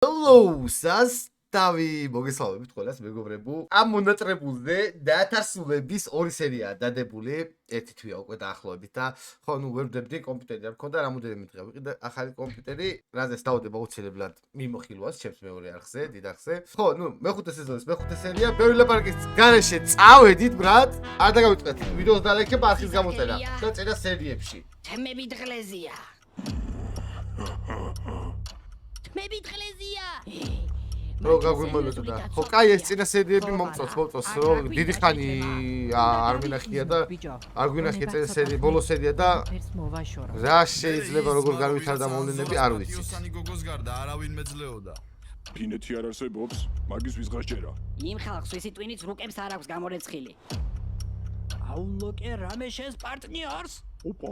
Hello, Sastavi მოგესალმებით ყველას მეგობრებო. ამ მონატრებულზე დაათარსულების ორი სერიაა დადებული, ერთი თვეა უკვე დაახლოებით და ხო, ნუ ვერ ვდებდი კომპიუტერი არ მქონდა, რამოდენიმე დღე ვიყიდე ახალი კომპიუტერი, რაზეც დავდება აუცილებლად მიმოხილვას ჩემს მეორე არხზე, დიდ არხზე. ხო, ნუ მეხუთე სეზონის მეხუთე სერია, ბევრი ლაპარაკის გარეშე წავედით, ბრატ. არ დაგავიწყდეთ ვიდეოს დალექება არხის გამოწერა და წერა სერიებში. თემები დღლეზია. თემები დღლეზია. რო გაგვიმოლოდა. ხო, კაი ეს წინა სერიები მომწონს, რომ დიდი ხანი არ მინახია და არ გვინახია წინა სერია, ბოლო სერია და რა შეიძლება როგორ განვითარდა მოვლენები არ ვიცი. გოგოს გარდა არავინ მეძლეოდა. ფინეთი არ არსებობს, მაგის ვისღა შეერა. იმ ხალხს ვისი ტვინიც რუკებს არ აქვს გამორეცხილი. აუ ლოკე რამე შენს პარტნიორს? ოპა.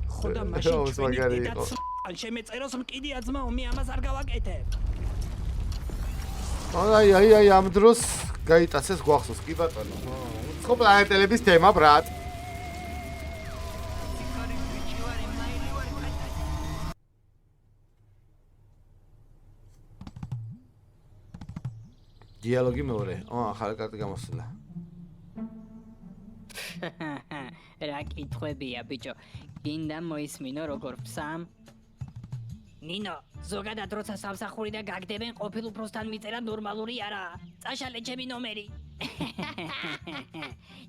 ხო და მაშინ ოს მაგარი იყო. ან შემეწეროს მკიდია ძმაო, მე ამას არ გავაკეთებ. აი ამ დროს გაიტაცეს გვახსოვს კი ბატონო. ხო პლანეტელების თემა ბრატ. დიალოგი მეორე. ახალი კარტი გამოსულა. რა კითხვებია ბიჭო. გინდა მოისმინო როგორ ფსამ? ნინო, ზოგადად როცა სამსახურიდან გაგდებენ ყოფილ უფროსთან მიწერა ნორმალური არა. წაშალე ჩემი ნომერი.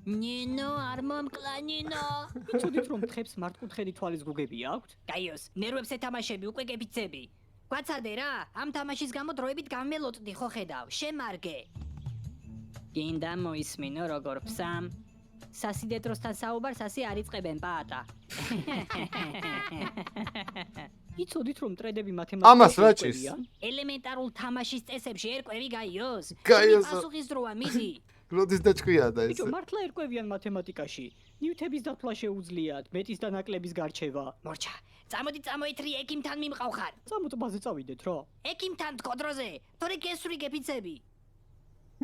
ნინო, არ მომკლა ნინო. იცოდით რომ თხებს მართკუთხედი თვალის გუგები აქვთ? გაიოს, ნერვებს ეთამაშები უკვე გეფიცები. გვაცადე რა, ამ თამაშის გამო დროებით გამმელოდდი ხო ხედავ, შემარგე. გინდა მოისმინო როგორ ფსამ? სასიდეთროსთან საუბარს ასე არ იწყებენ პაატა. იცოდით რომ ტრედები მათემატიკაში ამას რა ჭირს? ელემენტარულ თამაშის წესებში ერკვევი გაიოს. გაიოს. პასუხისდროა მიდი. როდის დაჭკვია და ეს. ბიჭო, მართლა ერკვევიან მათემატიკაში. ნივთების დათვლა შეუძლიათ, მეტის და ნაკლების გარჩევა. მორჩა, წამოიტრი ეკიმთან მიმყავხარ. წამოწბაზე წავიდეთ რა. ეკიმთან თქო დროზე, თორე გესური გეფიცები.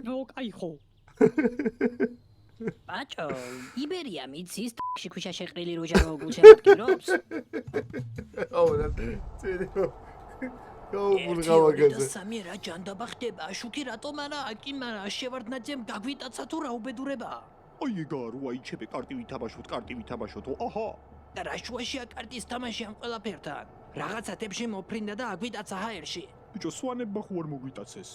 ნო, კაი ხო. ბაჭო, იბერია მიცის ტ**ში ქვიშა შეყრილი როჟა როგორ შემატკივრობს? აუ, წერო. გაუბრგავაგაზე. სამი რა ჯანდაბა ხდება, შუქი რატომ არა, აკიმარა, შევარდნაძემ გაგვიტაცა თუ რა უბედურება? აი ეგა რო აიჩები კარტი ვითამაშოთ, აჰა. და რა შუაშია კარტის თამაში ამ ყველაფერთან? რაღაცა თებში მოფრინდა და აგვიტაცა ჰაერში. ბიჭო, სვანებმა ხო არ მოგვიტაცეს?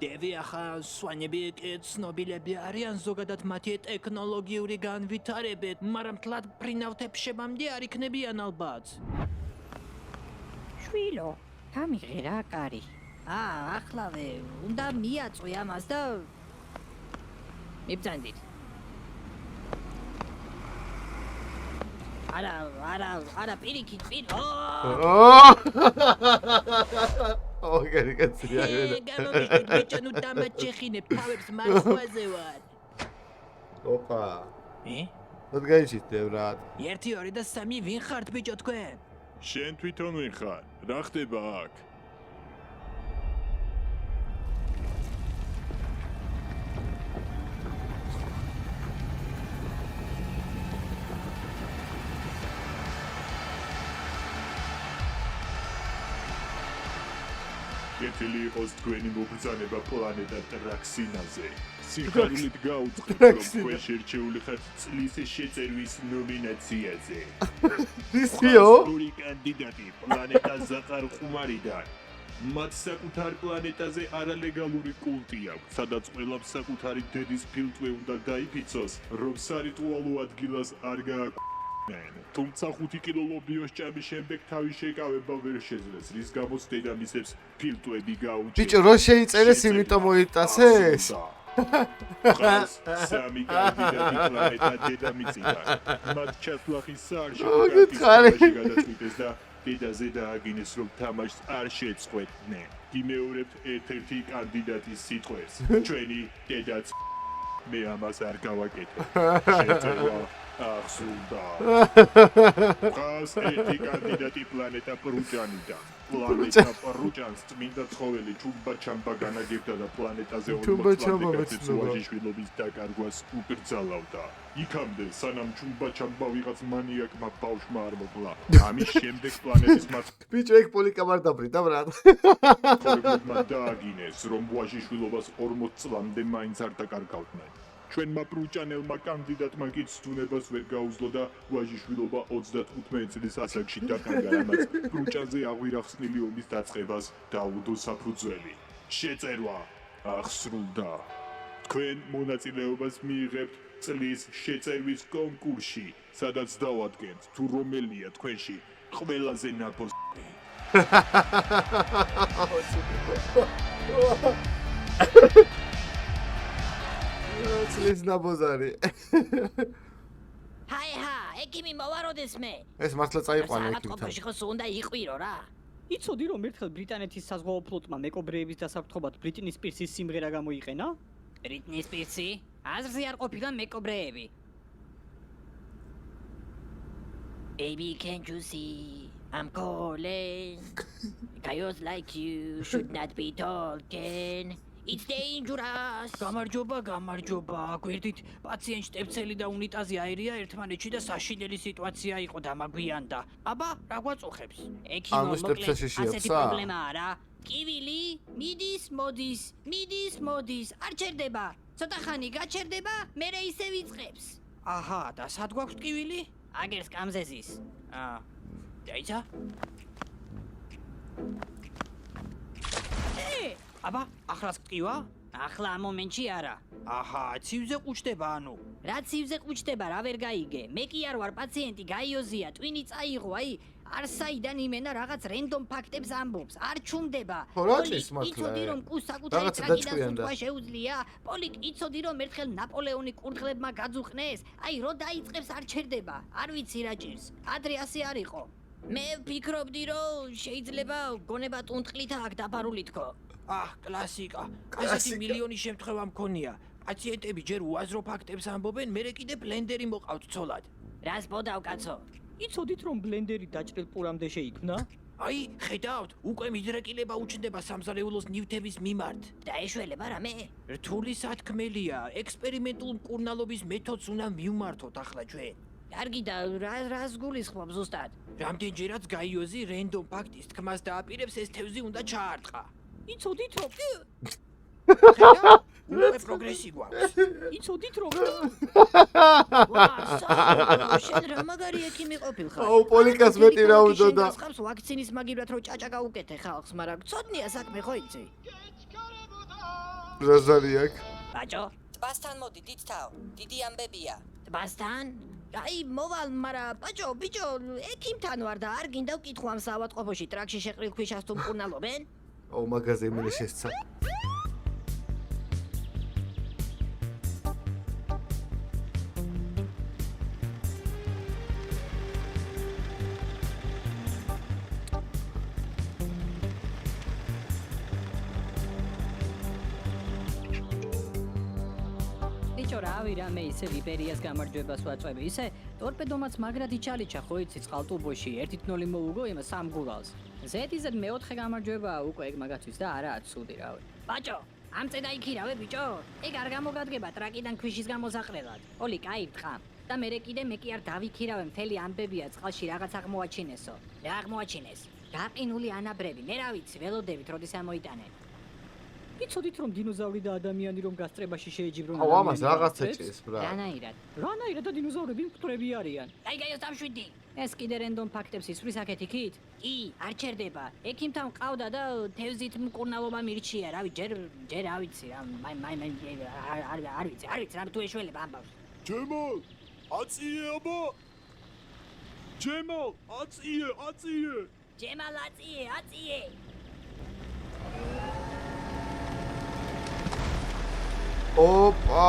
დევი ახლა სვანები კი ცნობილები არიან ზოგადად მათი ტექნოლოგიური განვითარებით, მაგრამ თლად ფრინავთებშებამდე არ იქნებიან ალბათ. შვილო, გამიღერა კარი. ახლავე, უნდა მიაწვი ამას და მიბძანდით. არა, პირიქით. ოღონდ კაცია. გამომიგეთ ბიჭო, ნუ დამაჩეხინებ, თავებს მარხვაზე ვარ. ოპა. მოდგაიჩით ბრატ. 1 2 და 3 ვინ ხართ ბიჭო თქვენ? შენ თვითონ ვინ ხარ? რა ხდება აქ? კეთილი იყოს თქვენი მობრძანება პლანეტა ტრაქსინაზე. სიხარულით გაუწყდით, რომ თქვენ შერჩეული ხართ წლის შეწერვის ნომინაციაზე. ისიო? ორი კანდიდატი პლანეტა ზაყარყუმარიდან. მათ საკუთარ პლანეტაზე არალეგალური კულტი აქვს, სადაც ყველამ საკუთარი დედის ფილტვე უნდა დაიფიცოს, რომ სარიტუალო ადგილას არ გააკვირდნენ. თუმცა 5 კილო ლობიოს ჭამის შემდეგ თავის შეკავება ვერ შეძლეს, რის გამოც დედამისებს ფილტვები გაუჭირეს. ბიჭო, რო შეიწერეს, იმიტომ მოიტაცეს? სამი კანდიდატი პლანეტა დედამიწიდან. მათ ჩათვლახის საარჩევნო გითხარი. გადაწყვიტეს და დედაზე დააგინეს, რომ თამაშს არ შეწყვეტდნენ. იმეორებთ ერთ-ერთი კანდიდატის სიტყვებს. ჩვენი დედაც მე ამას არ გავაკეთებ. შეწევა ახსულდა. ყავს ერთი კანდიდატი პლანეტა პრუჭანიდან. პლანეტა პრუჭანს წმინდა ცხოველი ჩუმბა-ჩამბა განაგებდა და პლანეტაზე 40 წლამდე ვაჟიშვილობის დაკარგვას უკრძალავდა. იქამდე სანამ ჩუმბა-ჩამბა ვიღაც მანიაკმა ბავშვმა არ მოკლა. ამის შემდეგ პლანეტის ბიჭო, ეგ პოლიკამ არ დაბრიდა, ბრატ. მაცხოვრებლებმა დააგინეს, რომ ვაჟიშვილობას 40 წლამდე მაინც არ დაკარგავდნენ. ჩვენმა პრუჭანელმა კანდიდატმა კი ცდუნებას ვერ გაუძლო და ვაჟიშვილობა 35 წლის ასაკში დაკარგა, რამაც პრუჭანზე აღვირახსნილი ომის დაწყებას დაუდო საფუძველი. შეწერვა ახსრულდა. თქვენ მონაწილეობას მიიღებთ წლის შეწერვის კონკურსში, სადაც დავადგენთ თუ რომელია თქვენში ყველაზე ნაყოფი. წლის ნაბოზარი. ჰაი, ეკიმი მოვაროდეს მე. ეს მართლა წაიყვანა ეკიმთან. საავადმყოფოში ხო სულ უნდა იყვირო რა. იცოდი რომ ერთხელ ბრიტანეთის საზღვაო ფლოტმა მეკობრეების დასაფრთხობად ბრიტნი სპირსის სიმღერა გამოიყენა? ბრიტნი სპირსი? აზრზე არ ყოფილა მეკობრეები. Baby, can't you see I'm calling? Guys like you should not be talking. It's dangerous. გამარჯობა. გვერდით პაციენტ შტებცელი და უნიტაზი აირია ერთმანეთში და საშინელი სიტუაცია იყო დამაგვიანდა. აბა, რა გვაწუხებს? ანუ შტებცელში ასეთი შეიცა? პრობლემაა რა. კივილი, მიდის, მოდის, არ ჩერდება. ცოტა ხანი გაჩერდება, მერე ისე ვიწყებს. აჰა, და სად გვაქვს ტკივილი? აგერს კამზეზის. დაიცა? აბა, ახლაც ტკივა? ახლა ამ მომენტში არა. აჰა, ცივზე ყუჩდება ანუ. რა ცივზე ყუჩდება, რა ვერ გაიგე. მე კი არ ვარ პაციენტი, გაიოზია, ტვინი წაიღო, აი, არ საიდან იმენა რაღაც რენდომ ფაქტებს ამბობს, არ ჩუმდება. ხო, რა ჭირს მართლა? იცოდი რომ კუს საკუთარი რაღაცა ტრაგედიას დაჭკვიანდა. უთქვა შეუძლია. პოლიკ, იცოდი რომ ერთხელ ნაპოლეონი კურდღლებმა გაძუხნეს, აი, რო დაიწყებს არ ჩერდება. არ ვიცი რა ჭირს. ადრე ასე არ იყო. მე ვფიქრობდი რომ შეიძლება გონება ტუნტყლით აქ დაფარული თქო. კლასიკა. ასეთი მილიონი შემთხვევა მქონია. პაციენტები ჯერ უაზრო ფაქტებს ამბობენ, მერე კიდე ბლენდერი მოყავთ ცოლად. რას ბოდავ კაცო? იცოდით რომ ბლენდერი დაჭრილ პურამდე შეიქმნა? აი, ხედავთ, უკვე მიდრეკილება უჩნდება სამზარეულოს ნივთების მიმართ. დაეშველება რამე? რთული სათქმელია, ექსპერიმენტულ მკურნალობის მეთოდს უნდა მივმართოთ ახლა ჩვენ. კარგი და რას გულისხმობ ზუსტად? რამდენჯერაც გაიოზი რენდომ ფაქტის თქმას დააპირებს, ეს თევზი უნდა ჩაარტყა. იცოდით რომ უკვე პროგრესი გვაქვს. იცოდით რომ შენ რა მაგარი ექიმი ყოფილხარ? აუ, პოლიკას მეტი რა უნდოდა. ხავს ვაქცინის მაგივრად რო ჭაჭაკა უკეთე ხალხს, მაგრამ ცოდნია საქმე ხო იცი? რაზარი აქ? ბაჭო, ტბასთან მოდი, დიდთავ, დიდი ამბებია. ტბასთან? აი, მოვალ, მაგრამ ბიჭო, ექიმთან ვარ და არ გინდა ვკითხო ამ საავადმყოფოში ტრაქში შეყრილ ქვიშას თუ მკურნალობენ? აუ, მაგაზე იმენა შესცა. ბიჭო, რავი რამე ისე ვიპერიას გამარჯვებას ვაწვევი, ისე ტორპედომაც მაგრადი ჩალიჩა ხო იცი წყალტუბოში, 1-0 მოუგო იმ სამგურალს. ზედიზედ მეოთხე გამარჯვებაა უკვე ეგ მაგათვის და არაა ცუდი რავი. ბაჭო, ამწედა იქირავე ბიჭო, ეგ არ გამოგადგება ტრაკიდან ქვიშის გამოსაყრელად. ოლი, კაი ვთხამ. და მერე კიდე მე კი არ დავიქირავე, მთელი ამბებია წყალში რაღაც აღმოაჩინესო. რა აღმოაჩინეს? გაყინული ანაბრები, მე რა ვიცი, ველოდებით როდის ამოიტანენ. იცოდით რომ დინოზავრი და ადამიანი რომ გასწრებაში შეეჯიბრონ აუ, ამას რაღაცა ჭირს, ბრა. რანაირად? რანაირად და დინოზავრები მკვდრები არიან? გაიგაიოს დამშვიდი. ეს კიდე რენდომ ფაქტებს ისვრის აქეთ იქით? კი, არ ჩერდება. ექიმთან ყავდა და თევზით მკურნალობა მირჩია, რავი, ჯერ რა ვიცი რა, არ ვიცი, რა თუ ეშველება ამბავს. ჯემალ, აწიე აბა. ჯემალ, აწიე. ჯემალ, აწიე. ოპა!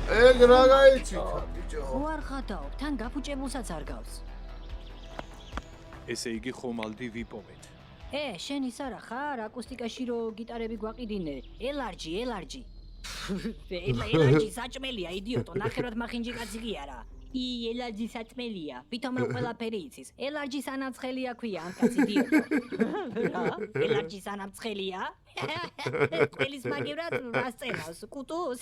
ეგ რა გაიჩიქა, ბიჭო? ხო არ ხატაობ, თან გაფუჭებულსაც არ გავს. ესე იგი ხომალდი ვიპოვეთ. შენ ის არა ხარ, აკუსტიკაში რო გიტარები გვაყიდინე, ელარჯი. ელარჯი საჭმელია, იდიოტო, ნახევრად მახინჯი კაცი კი არა. ელარჯის აწმელია. ვითომ რომ ყველაფერი იცის. ელარჯის ანამცხელია ქვია ამ კაცი დიო. რა? ელარჯის ანამცხელია? ყველის მაგევრად რას წერავს? კუტუს?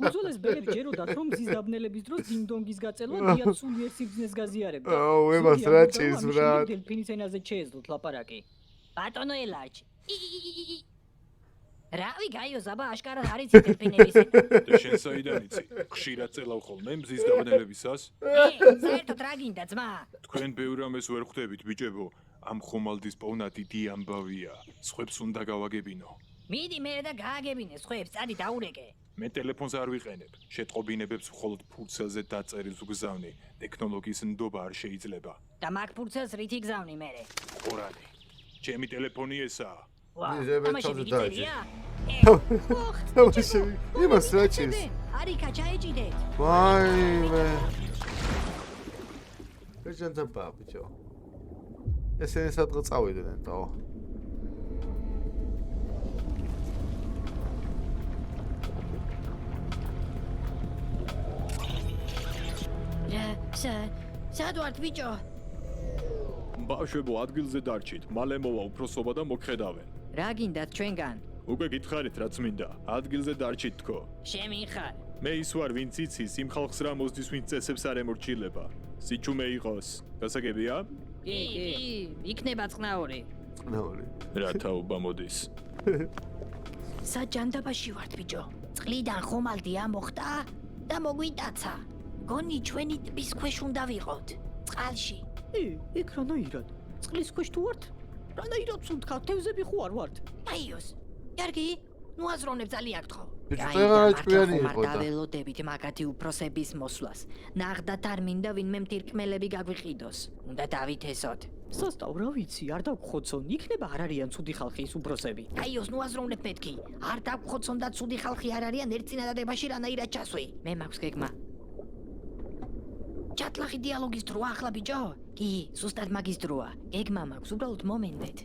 უძველეს ბერებს ჯეროდათ რომ მზის დაბნელების დროს დინდონგის გაწელვა დიად სულიერ სიბრძნეს გაზიარებდა. აუ, ემას რა ჭირს, ბრატ. დელფინის ენაზე შეეძლოთ ლაპარაკი. ბატონო ელარჯი. რავი გაიო ზაბა აშკარად არის დელფინების ენა. და შენ საიდან იცი? ხშირად წელავ ხოლმე მზის დაბნელებისას? საერთოდ რა გინდა ძმა? თქვენ ბევრ ამას ვერ ხვდებით, ბიჭებო. ამ ხომალდის პოვნა დიდი ამბავია. სხვებს უნდა გავაგებინო. მიდი მე და გააგებინე სხვებს, წადი დაურეკე. მე ტელეფონს არ ვიყენებ. შეტყობინებებს მხოლოდ ფურცელზე დაწერილს ვგზავნი. ტექნოლოგიის ნდობა არ შეიძლება. და მაგ ფურცელს რითი გზავნი მე? ყურანი. ჩემი ტელეფონი ესაა. თამაში გიწერია? თამაში იმას რა ჭირს? არიქა ჩაეჭიდეთ. ვაიმე. ეჯენთა ბაბიჯო. ესენი სადღაც წავიდნენ დაო. სად ვართ ბიჭო? ბავშვებო, ადგილზე დარჩით. მალე მოვა უფროსობა და მოგხედავენ. რა გინდათ ჩვენგან? უკვე გითხარით რაც მინდა. ადგილზე დარჩით თქო. შემიხარ. მე ის ვარ, ვინც იცის იმ ხალხს რა მოსდის, ვინც წესებს არ ემორჩილება. სიჩუმე იყოს. გასაგებია? კი, იქნება წყნაური. წყნაური. რა თაობა მოდის? საჯანდაბაში ვართ ბიჭო. წყლიდან ხომალდი ამოხტა და მოგვიტაცა. გონი ჩვენი ტბის ქვეშ უნდა ვიყოთ. წყალში. იქ რანაირად? წყლის ქვეშ თუ ვართ? რანაირად სუნთქა, თევზები ხო არ ვართ? აიოს. კარგი, ნუ აზროვნებ ძალიან გთხოვ. ბიჭო, რა ჭკვიანი იყო და. დაველოდებით მაგათი უფროსების მოსვლას. ნახდათ არ მინდა ვინმე მტირკმელები გაგვიყიდოს. უნდა დავითესოთ. სასტავ რა ვიცი, არ დაგხოცონ, იქნება არ არიან ცუდი ხალხი ის უფროსები. აიოს, ნუ აზროვნებ მეთქი. არ დაგხოცონ და ცუდი ხალხი არ არიან ერთ წინადადებაში რანაირად ჩასვი. მე მაქვს გეგმა. ჩატლახი დიალოგის დროა ახლა ბიჭო? კი, ზუსტად მაგის დროა. გეგმა მაქვს, უბრალოდ მომენტეთ.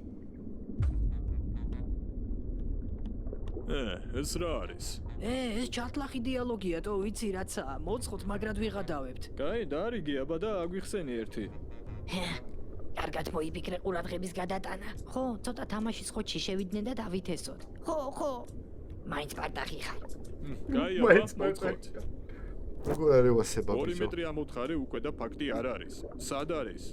ეს რა არის? ეს ჩატლახი დიალოგია, თო ვიცი რაცა, მოწყოთ მაგრად ვიღადავებთ. კაი, დარიგი, აბა და აგვიხსენი ერთი. კარგად მოიფიქრე ყურადღების გადატანა. ხო, ცოტა თამაშის ხოჩი შევიდნენ და დავითესოთ. ხო. მაინც პარტახი ხარ. კაი, აბა, მოწყოთ. როგორ არის ვასება 2 ბიჭო? მეტრი ამოთხარი უკვე და ფაქტი არ არის. სად არის?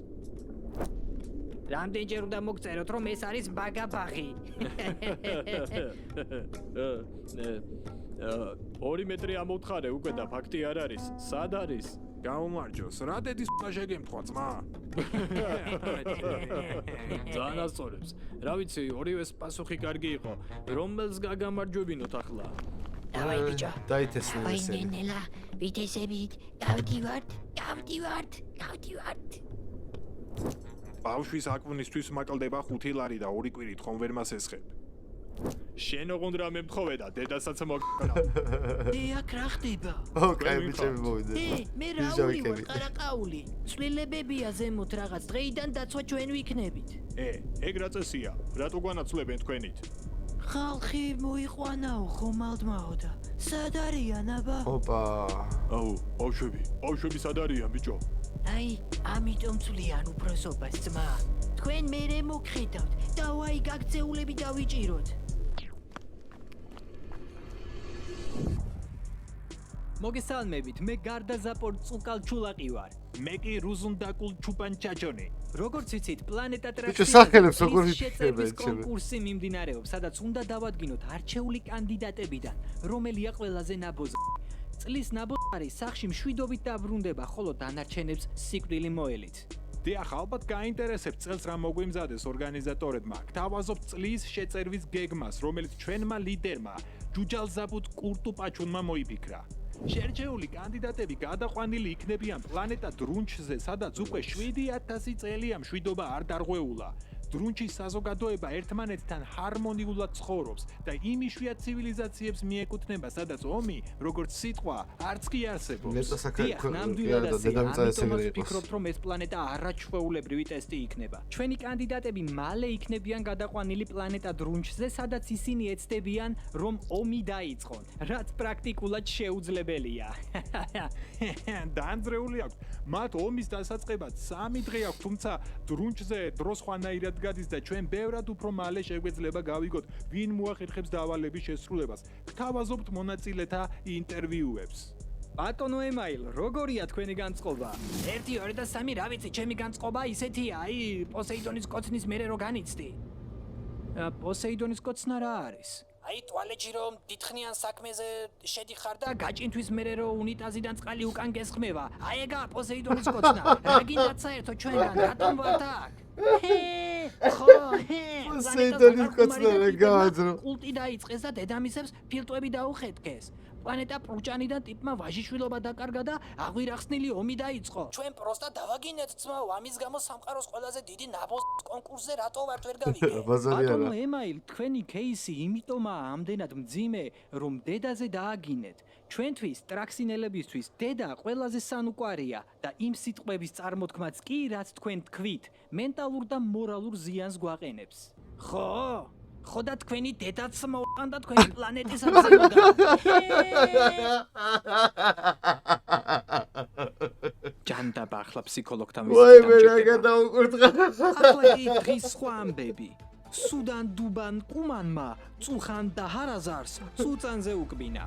რამდენჯერ უნდა მოგწეროთ, რომ ეს არის ბაგაბაღი? 2 მეტრი ამოთხარე უკვე და ფაქტი არ არის. სად არის? გაუმარჯოს, რა დედის შეგემთხვა ძმა? ძალიან ასწორებს. რა ვიცი, ორივეს პასუხი კარგი იყო. რომელს გაგამარჯვებინოთ ახლა? დავაი ბიჭო. დაითესნენ ესენი. აი ნელა, ვიტესებით, გავდივართ. ბავშვის აკვნისთვის მაკლდება 5 ლარი და 2 კვირით ხომ ვერ მას ესხებ. შენ ოღონდ რამე მთხოვე და დედასაც მოგკნა. აქ რა ხდება? ოკეი, ბიჭები მოვიდნენ. მე რაული ვარ, ყარაყაული. ცვლილებებია ზემოთ რაღაც, დღეიდან დაცვა ჩვენ ვიქნებით. ეგ რა წესია? რატო განაცვლებენ თქვენით? ხალხი მოიყვანაო ხომალდმაო და სად არიან აბა? ოპა. აუ, ბავშვები სად არიან ბიჭო? აი, ამიტომ ცვლიან უფროსობას ძმა. თქვენ მერე მოგხედავთ და ვაი გაგწეულები დავიჭიროთ. მოგესალმებით, მე გარდა ზაპორ წუკალ ჩულაყი ვარ. მე კი რუზუნდაკულ ჩუპან ჩაჯონი. როგორც ვიცით, პლანეტა ბიჭო, სახელებს როგორ შეწევრის იფიქრებენ, კონკურსი მიმდინარეობს, სადაც უნდა დავადგინოთ არჩეული კანდიდატებიდან, რომელია ყველაზე ნაბოზი. წლის ნაბოზარი სახში მშვიდობით დაბრუნდება, ხოლო დანარჩენებს სიკვდილი მოელით. დიახ, ალბათ გაინტერესებს წელს რა მოგვიმზადეს ორგანიზატორებმა. გთავაზობთ წლის შეწერვის გეგმას, რომელიც ჩვენმა ლიდერმა ჯუჯალზაბუდ კურტუპაჩუნმა მოიფიქრა. შერჩეული კანდიდატები გადაყვანილი იქნებიან პლანეტა დრუნჩზე, სადაც უკვე 7000 წელია მშვიდობა არ დარღვეულა. დრუნჩის საზოგადოება ერთმანეთთან ჰარმონიულად ცხოვრობს და იმ იშვიათ ცივილიზაციებს მიეკუთვნება, სადაც ომი, როგორც სიტყვა, არც კი არსებობს. ნამდვილად ამიტომაც ვფიქრობთ, რომ ეს პლანეტა არაჩვეულებრივი ტესტი იქნება. ჩვენი კანდიდატები მალე იქნებიან გადაყვანილი პლანეტა დრუნჩზე, სადაც ისინი ეცდებიან, რომ ომი დაიწყონ, რაც პრაქტიკულად შეუძლებელია. დაანძრეული აქვს. მათ ომის დასაწყებად 3 დღე აქვს, თუმცა დრუნჩზე დრო სხვანაირად გადის და ჩვენ ბევრად უფრო მალე შეგვეძლება გავიგოთ, ვინ მოახერხებს დავალების შესრულებას. გთავაზობთ მონაწილეთა ინტერვიუებს. ბატონო ემაილ, როგორია თქვენი განწყობა? 1 2 და 3 რა ვიცი, ჩემი განწყობა ისეთია, პოსეიდონის კოცნის მერე რო განიცდი. პოსეიდონის კოცნა რა არის? ტუალეტში რომ დიდხნიან საქმეზე შედიხარ და გაჭინთვის მერე რო უნიტაზიდან წყალი უკან გესხმევა. ეგა პოსეიდონის კოცნა. რა გინდათ საერთოდ ჩვენგან, რატომ ვართ აქ? პოსეიდონის კოცნა რა გააძრო. კულტი დაიწყეს და დედამისებს ფილტვები დაუხეთქეს. პლანეტა პრუჭანიდან ტიპმა ვაჟიშვილობა დაკარგა და აღვირახსნილი ომი დაიწყო. ჩვენ პროსტა დავაგინეთ ძმაო, ამის გამო სამყაროს ყველაზე დიდი ნაბოს კონკურსზე რატო ვართ ვერ გავიგე. ბატონო ემაილ, თქვენი кейსი იმიტომაა ამდენად მძიმე, რომ დედაზე დააგინეთ. ჩვენთვის, ტრაქსინელებისთვის, დედა ყველაზე სანუკვარია და იმ სიტყვების წარმოთქმაც კი, რაც თქვენ თქვით, მენტალურ და მორალურ ზიანს გვაყენებს. ხო და თქვენი დედაც მოყანდა თქვენი პლანეტის ამზემოდა. ჯანდაბა ახლა ფსიქოლოგთან ვაი მე რა გადაუკურთხა. ახლა კი დღის სხვა ამბები. სუდან დუბან კუმანმა წუხან და ჰარაზარს წუწანზე უკბინა.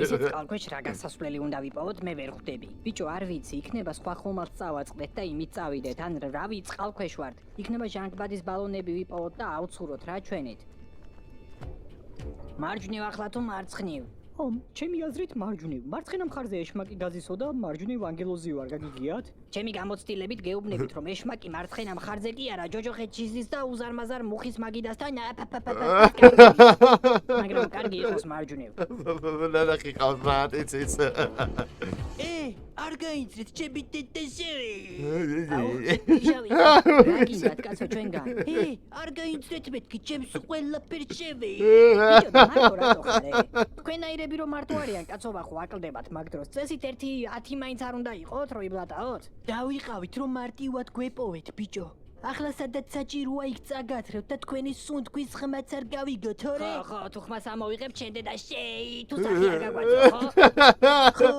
ისეთ კალქვეშ რა გასასვლელი უნდა ვიპოვოთ, მე ვერ ხვდები. ბიჭო, არ ვიცი, იქნება სხვა ხომალდ წავაწყდეთ და იმით წავიდეთ, ან რავი წყალქვეშ ვართ. იქნება ჟანგბადის ბალონები ვიპოვოთ და ავცუროთ რა ჩვენით. მარჯვნივ ახლა თუ მარცხნივ? ჩემი აზრით მარჯვნივ. მარცხენა მხარზე ეშმაკი გაზისო და მარჯვნივ ანგელოზი ვარ, გაგიგიათ? ჩემი გამოცდილებით გეუბნებით, რომ ეშმაკი მარცხენა მხარზე კი არა, ჯოჯოხეთში ზის და უზარმაზარ მუხის მაგიდასთან მაგრამ კარგი იყოს მარჯვნივ. ნანახი ყავს მათიციც. არ გაიცრეთ ჩემი დედაშევი. რა გინდათ კაცო ჩვენგან? არ გაიცრეთ მეთქი ჩემს ყველაფერს შევი. ბიჭო, მარტო რატო ხარ? თქვენაირები რომ მარტო არიან, კაცობა ხო აკლდებათ მაგ დროს. წესით 1-10 მაინც არ უნდა იყოთ, რომ იბლატაოთ? დავიყავით რომ მარტივად გვეპოვეთ, ბიჭო. ახლა სადაც საჭიროა იქ წაგათრევთ და თქვენი სუნთქვის ხმაც არ გავიგოთ, თორე? ხო, თუ ხმას ამოვიღებ, შენ დედა შეი, თუ სახი არ გაგვაწო, ხო?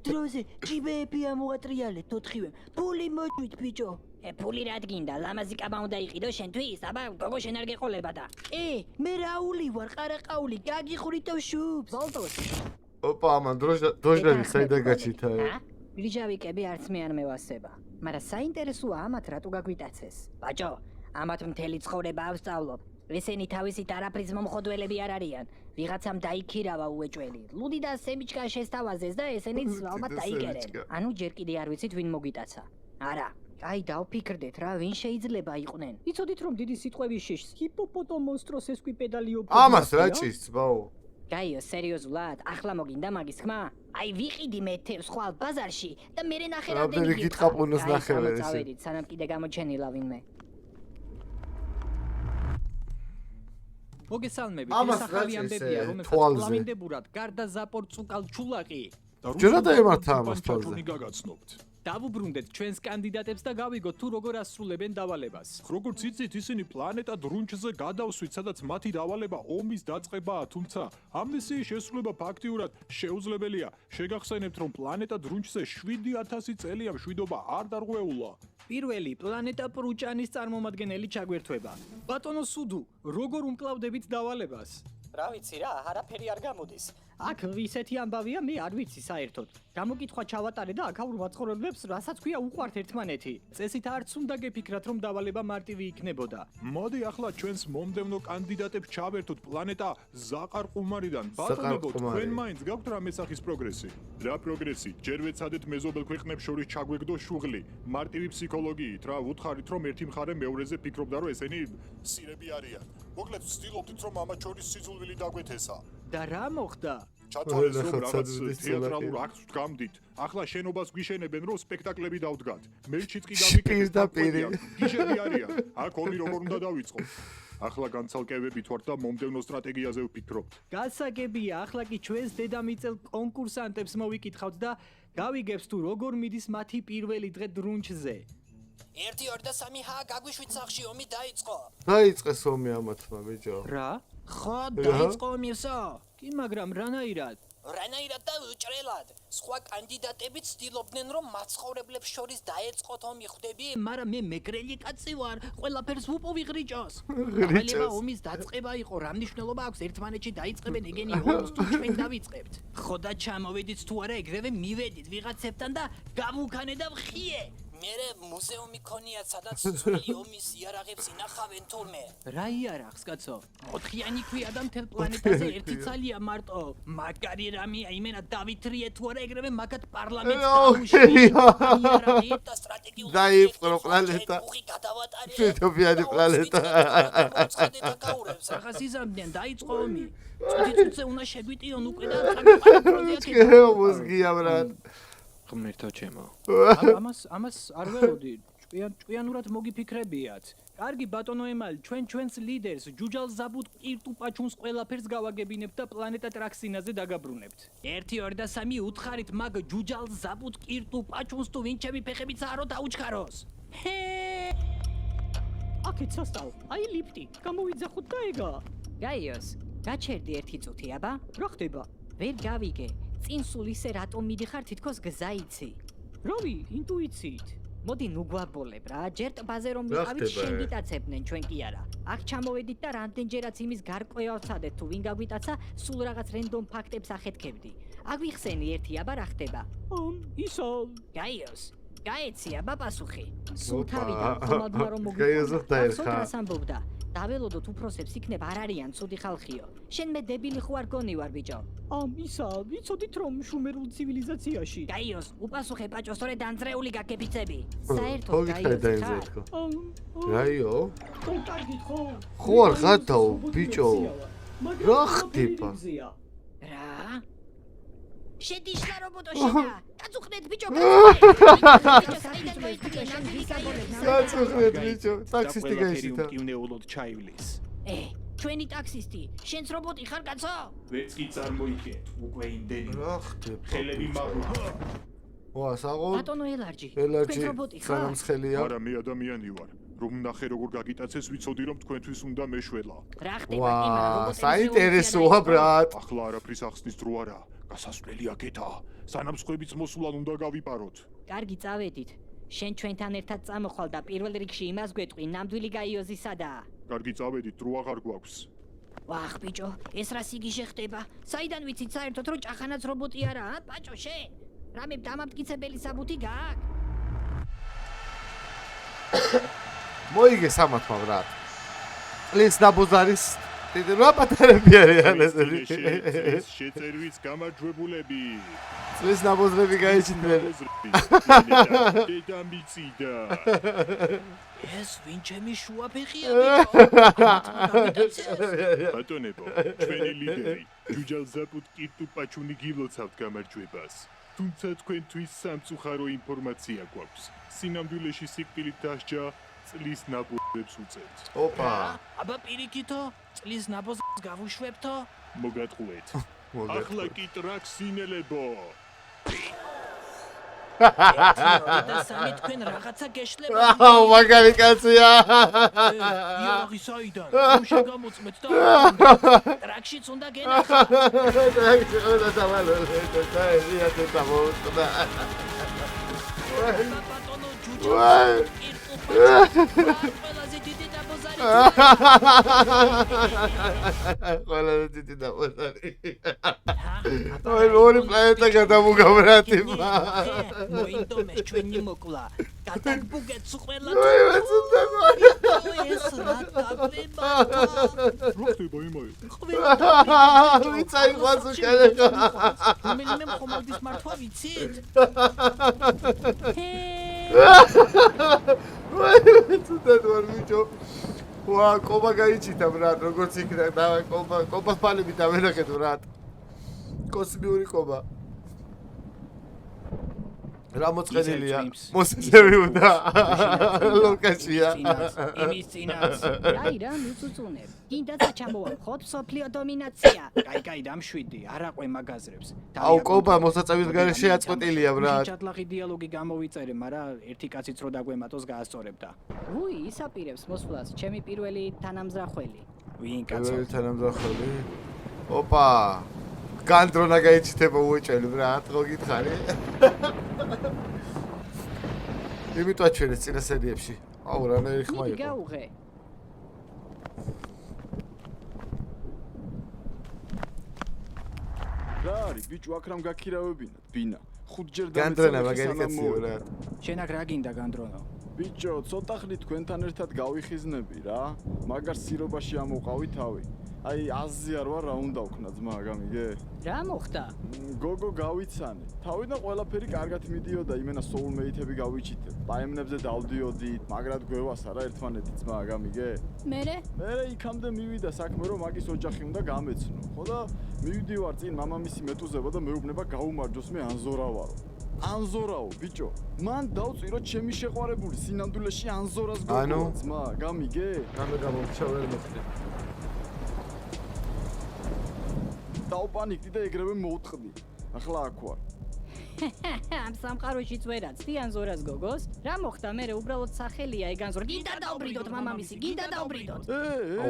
დროზე ჯიბეები ამოატრიალეთ 4-ვე. ფული მოჭვით, ბიჭო. ფული რად გინდა? ლამაზი კაბა უნდა იყიდო შენთვის? აბა, გოგო შენ არ გეყოლება და. მე რაული ვარ, ყარაყაული, გაგიხურითო შუბს. ბოლტოს. ოპა, ამან დროჟნები საიდან გაჩითა? ბრიჟავიკები არც მე არ მევასება. მაგრამ საინტერესოა ამათ რატო გაგვიტაცეს. ბაჭო, ამათ მთელი ცხოვრება ავსწავლობ. ესენი თავისით არაფრის მომხოდველები არ არიან. ვიღაცამ დაიქირავა უეჭველი. ლუდი და სემიჩკა შესთავაზეს და ესენიც ალბათ დაიკერენ. ანუ ჯერ კიდე არ ვიცით ვინ მოგიტაცა. არა. აი დავფიქრდეთ რა, ვინ შეიძლება იყვნენ. იცოდით რომ დიდი სიტყვები შეშს. ჰიპოპოტამოსტროს ესკვიპედალიო. ამას რა ჭის, ბაო? გაიო, სერიოზულად, ახლა მოგინდა მაგის ხმა? აი ვიყიდი მე თევს ხვალ ბაზარში და მე ნახე რამდენი გითხა პონოს ნახევარ ესე. წავედით, სანამ კიდე გამოჩენილა ვინმე. მოგესალმებით, ამას ეს ახალი რა ამბებია, წეს, რომელსაც თვალზე. კლავინდებურად გარდა ზაპორტწუკალ ჩულაყი. ჯერა დაემართა ამას თვალზე. გაგაცნობთ. დავუბრუნდეთ ჩვენს კანდიდატებს და გავიგოთ თუ როგორ ასრულებენ დავალებას. როგორც იცით, ისინი პლანეტა დრუნჩზე გადავსვით, სადაც მათი დავალება ომის დაწყებაა, თუმცა ამ მისიის შესრულება ფაქტიურად შეუძლებელია. შეგახსენებთ, რომ პლანეტა დრუნჩზე 7000 წელია მშვიდობა არ დარღვეულა. პირველი პლანეტა პრუჭანის წარმომადგენელი ჩაგვერთვება. ბატონო სუდუ, როგორ უმკლავდებით დავალებას? რა ვიცი რა, არაფერი არ გამოდის. აქ ისეთი ამბავია, მე არ ვიცი საერთოდ. გამოკითხვა ჩავატარე და აქაურ მაცხოვრებლებს რასაც ქვია უყვართ ერთმანეთი. წესით არც უნდა გეფიქრათ, რომ დავალება მარტივი იქნებოდა. მოდი ახლა ჩვენს მომდევნო კანდიდატებს ჩავერთოთ პლანეტა ზაყარყუმარიდან. ბატონებო, თქვენ მაინც გაქვთ რა მესახის პროგრესი? რა პროგრესი? ჯერ ვეცადეთ მეზობელ ქვეყნებს შორის ჩაგვეგდო შუღლი. მარტივი ფსიქოლოგიით რა, უთხარით რომ ერთი მხარე მეორეზე ფიქრობდა, რომ ესენი მცირები არიან. მოკლედ ვცდილობთ, რომ ამათ შორის სიძულვილი დაგვეთესა. და რა მოხდა? ჩათვალეს რომ ნახავთ, რაღაც საძვრის თეატრალურ ცოლაკი. აქტს გამდით. ახლა შენობას გვიშენებენ რომ სპექტაკლები დავდგათ. მელჩიც კი პირდაპირ. გიშები არიან. აქ ომი როგორ უნდა დავიწყო? ახლა განცალკევებით ვართ და მომდევნო სტრატეგიაზე ვფიქრობთ. გასაგებია, ახლა კი ჩვენს დედამიწელ კონკურსანტებს მოვიკითხავთ და გავიგებთ თუ როგორ მიდის მათი პირველი დღე დრუნჩზე. 1 2 და 3 ჰა გაგვიშვით სახში ომი დაიწყო. დაიწყეს ომი ამათმა ბიჭო. რა? ხო დაიწყო ომისო. კი, მაგრამ რანაირად? რანაირად და უჭრელად. სხვა კანდიდატებიც ცდილობდნენ რომ მაცხოვრებლებს შორის დაეწყოთ ომი, ხვდები? მაგრამ მე მეგრელი კაცი ვარ, ყველაფერს ვუპოვი ღრიჭოს. ღრიჭოს. აღელება ომის დაწყება იყო, რა მნიშვნელობა აქვს ერთმანეთში დაიწყებენ ეგენი ომს თუ ჩვენ დავიწყებთ. ხო და ჩამოვედით თუ არა ეგრევე მივედით ვიღაცებთან და გავუქანე და ვხიე. მერე მუზეუმი ქონია, სადაც ძველი ომის იარაღებს ინახავენ თურმე. რა იარაღს, კაცო? 4-იანი ქვია და მთელ პლანეტაზე ერთი ცალია მარტო. მაგარი რამეა იმენა დავითრიე თუ არა ეგრევე მაგათ პარლამენტს ოკეია. იარაღი და სტრატეგიული დაიპყრო პლანეტა. უხი გადავატარე. თვითოფიანი პლანეტა. სახას იზამდნენ, დაიწყო ომი. წუთი უნდა შეგვიტიონ უკვე და წაგიყვანოთ მოზგია ბრატ. ღმერთო ჩემო. ამას არ ველოდი. ჭკვიანურად მოგიფიქრებიათ. კარგი ბატონო ემალი, ჩვენს ლიდერს ჯუჯალ ზაბუტ კირტუპაჩუნს ყველაფერს გავაგებინებთ და პლანეტა ტრაქსინაზე დაგაბრუნებთ. 1 2 და 3 უთხარით მაგ ჯუჯალ ზაბუტ კირტუპაჩუნს თუ ვინჩები ფეხებით საარო დაუჩქაროს. აქეთ სასტავ, აი ლიფტი, გამოვიძახოთ და ეგა. გაიოს, გაჩერდი ერთი წუთი, აბა? რა ხდება? ვერ გავიგე. წინ სულ ისე რატომ მიდიხარ თითქოს გზაიცი. რავი, ინტუიციით. მოდი ნუ გვაბოლებ რა, ჯერ ტბაზე რომ რა ვიყავით ხდება, შენ ე? გიტაცებდნენ, ჩვენ კი არა. აქ ჩამოვედით და რამდენჯერაც იმის გარკვევა ვცადეთ თუ ვინ გაგვიტაცა, სულ რაღაც რენდომ ფაქტებს ახეთქებდი. აგვიხსენი ერთი, აბა რა ხდება? ისა გაიოს, გაეცი აბა პასუხი. სულ ოპა. თავიდან ხომალდმა რომ გაიოსო დაერხა. მოგიყვანოს ამბობდა. დაველოდოთ უფროსებს იქნებ არ არიან ცუდი ხალხიო. შენ მე დებილი ხო არ გონი ვარ ბიჭო. ისა, ვიცოდით რომ შუმერულ ცივილიზაციაში. გაიოს, უპასუხე პაჭო, სწორედ ანძრეული გაკეფიცები. საერთოდ მოგიხარე გაიოს დაინზერხო. რაიო? კარგით ხო? ხო არ გადაო ბიჭო. რა ხდება? რა? შედიშლა რობოტო შედა. დაწუხდეთ ბიჭო, დაწუხდეთ ბიჭო, ტაქსისტი გაიშითა. მკვნეულოდ ჩაივლის. ჩვენი ტაქსისტი, შენს რობოტი ხარ კაცო? ვერც კი წარმოიქეთ, უკვე იმდენი. რა ხდება? ხელები მაგუდა. ვა, საღო? ბატონო ელარჯი, ელარჯი, თქვენ რობოტი ხარ? სანამ ცხელია. არა, მე ადამიანი ვარ. რომ ნახე როგორ გაგიტაცეს, ვიცოდი რომ თქვენთვის უნდა მეშველა. რა ხდება ვა, კი მაგრამ საინტერესოა ბრატ. ახლა არაფრის ახსნის დრო არა. გასასვლელი აქეთა. სანამ სხვებიც მოსულან უნდა გავიპაროთ. კარგი, წავედით. შენ ჩვენთან ერთად წამოხვალ და პირველ რიგში იმას გვეტყვი, ნამდვილი გაიოზი სადაა? კარგი, წავედით, დრო აღარ გვაქვს. ვახ ბიჭო, ეს რა სიგიჟე ხდება? საიდან ვიცით საერთოდ რომ ჭახანაც რობოტი არაა, პაჭო შენ? რამე დამამტკიცებელი საბუთი გააქვს? მოიგე სამათმა ბრატ. წლის ნაბოზარის რა პატარები არიან ესენი. შეწერვის გამარჯვებულები. წლის ნაბოზრები გაიჩნდნენ. დედამიწიდან. ეს ვინჩემი შუაფეხია ბატონებო, ჩვენი ლიდერი ჯუჯალ ზაბუტ კირტუპაჩუნი გილოცავთ გამარჯვებას. თუმცა თქვენთვის სამწუხარო ინფორმაცია გვაქვს. სინამდვილეში სიკვდილით დასჯა წლის ნაბოზრებს უწევთ. ოპა. აბა პირიქითო, წლის ნაბოზრებს გავუშვებთო? მოგატყუეთ. ახლა კი ტრაქსინელებო. და სამი თქვენ რაღაცა გეშლება. აუ, მაგარი კაცია. იარაღი საიდან? თუ შეგამოწმეთ და ტრაქშიც უნდა გენახა. ტრაქში უნდა დავალოთ და ელიათ დამოწდა. ბატონო ჯუჯა. ყველაზე დიდი დაბოზარი. ყველაზე დიდი დაბოზარი. აი, ორი პლანეტა გადამოგავრათი. მოინდომეს ჩვენი მოკლა. გადაგბუგეთს ყველა. აი, ვაცუდა. ეს რა დაგდება? რა ხდება იმაი? ვიცი, ყავს კალეკა. რომელიმე ხომალდის მართვა ვიცით? ვაცუდა ვარ ბიჭო. ვა, კობა გაიჩითა ბრატ, როგორც იქნა და კობას ფალები დავენახეთ ბრატ. კოსმიური კობა. რა მოწყენილია? მოსწევი უნდა. ლოკაცია. იმის წინაც. აი რა, მიწუწუნებ. გინდა ჩამოვარხოთ სოფლიო დომინაცია. კაი, დამშვიდი, არაყვე მაგაზრებს. აუ, კობა მოსაწევის გარეშე აწყვეტილია ბრატ. ჩატლაღი დიალოგი გამოვიწერე, მაგრამ ერთი კაციც რო დაგვემატოს გაასწორებდა. უი, ისაპირებს მოსვლას, ჩემი პირველი თანამზრახველი. ვინ კაცო? პირველი თანამძახელი. ოპა. განდრონა გაიჩიტება უეჭელი ბრატ, ხო გითხარი? იმიტომ აჩვენეს წინა სერიებში. აუ, რანაირი ხმა მიდი იყო. გაუღე. რა არის ბიჭო აქ რამ გაქირავებინათ ბინა ხუთჯერ განდრონა მაგარი კაცია ბრატ. შენ აქ რა გინდა განდრონო? ბიჭო ცოტა ხნით თქვენთან ერთად გავიხიზნები რა მაგარ სირობაში ამოყავი თავი აი აზი არ ვარ რა უნდა ვქნა ძმა გამიგე რა მოხდა? გოგო გავიცანე თავიდან ყველაფერი კარგად მიდიოდა იმენა soulmate-ები გავიჩიტებ პაემნებზე დავდიოდით მაგრად გვევასა რა ერთმანეთი ძმა გამიგე მერე? მერე იქამდე მივიდა საქმე რომ მაგის ოჯახი უნდა გამეცნო ხო და მივდივარ წინ მამამისი მეტუზება და მეუბნება გაუმარჯოს მე ანზორავარო ანზორაო ბიჭო მან დავწირო ჩემი შეყვარებული სინამდვილეში ანზორას გოგო ძმა გამიგე რამე გამომჩა ვერ მოხდა დაუპანიკდი და ეგრევე მოვტყდი ახლა აქ ვარ ამ სამყაროშიც ვერაცდი ანზორას გოგოს? რა მოხდა მერე უბრალოდ სახელია ეგ ანზორ. გინდა დაუბრიდოთ მამამისი, გინდა დაუბრიდოთ.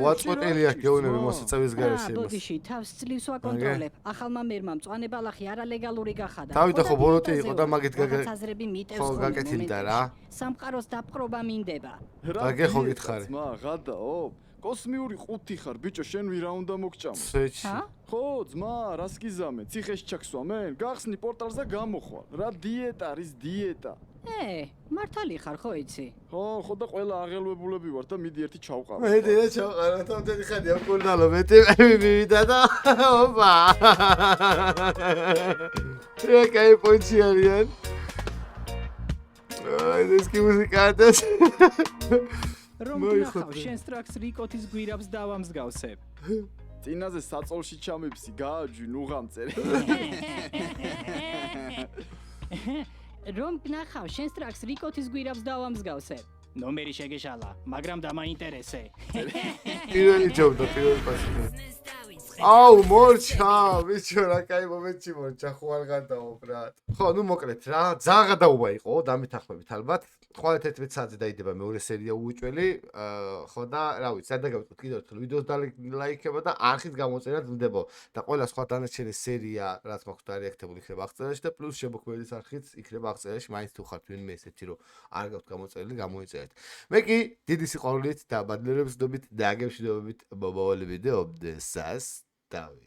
ვაწყვეტილია გეუნები მოსაწევის გარეშე იმას. ბოდიში თავს ძლივს ვაკონტროლებ. ახალმა მერმა მწვანე ბალახი არალეგალური გახადა. თავიდან ხო ბოროტი იყო და მაგით გაგაცაზრები მიტევს ხო გაკეთილდა რა. სამყაროს დაპყრობა მინდება. რაგე ხო გითხარი? ძმა ღადაო კოსმიური ყუთი ხარ ბიჭო შენ ვირა უნდა მოგჭამო სეჩი ხო ძმა რას გიზამე ციხეში ჩაქსვამენ გახსნი პორტალზე გამოხვალ რა დიეტა არის დიეტა მართალი ხარ ხო იცი ხო და ყველა აღელვებულები ვარ და მიდი ერთი ჩავყავ მე და ჩავყარო თამდენი ხანია კურნალო მეტი მივიდა და ოპა რა კაი პონჩი არიან აი ეს კი მუსიკათას რომ გნახავ შენ სტრაქს რიკოთის გვირაბს დავამსგავსებ. წინაზე საწოლში ჩამიფსი გააჯვი ნუღამწერი. რომ გნახავ შენ სტრაქს რიკოთის გვირაბს დავამსგავსებ. ნომერი შეგეშალა, მაგრამ დამაინტერესე. პირველი ჯობდა პირველი პასუხი. აუ მორჩა, ბიჭო რა კაი მომენტი მორჩა, ხო არ გადაო ბრატ. ხო, ნუ მოკლედ რა, ძალიან გადაობა იყო, დამეთანხმებით ალბათ. ხვალ 11 საათზე დაიდება მეორე სერია უუჭველი, ხო და რა ვიცი, სადაც გავიწყოთ კიდევ ერთხელ ვიდეოს ლაიქება და არხით გამოწერა ძლდებო და ყველა სხვა დანარჩენი სერია, რაც მოხდა რეაქტებული იქნება აღწერაში და პლუს შემოქმედის არხით იქნება აღწერაში, მაინც თუ ხართ ვინმე ესეთი რომ არ გაქვთ გამოწერილი, გამოიწერეთ. მე კი დიდი სიყვარულით და ბადლერებს ვდობით და აგებშიდობებით მომავალი ვიდეომდე სას დავი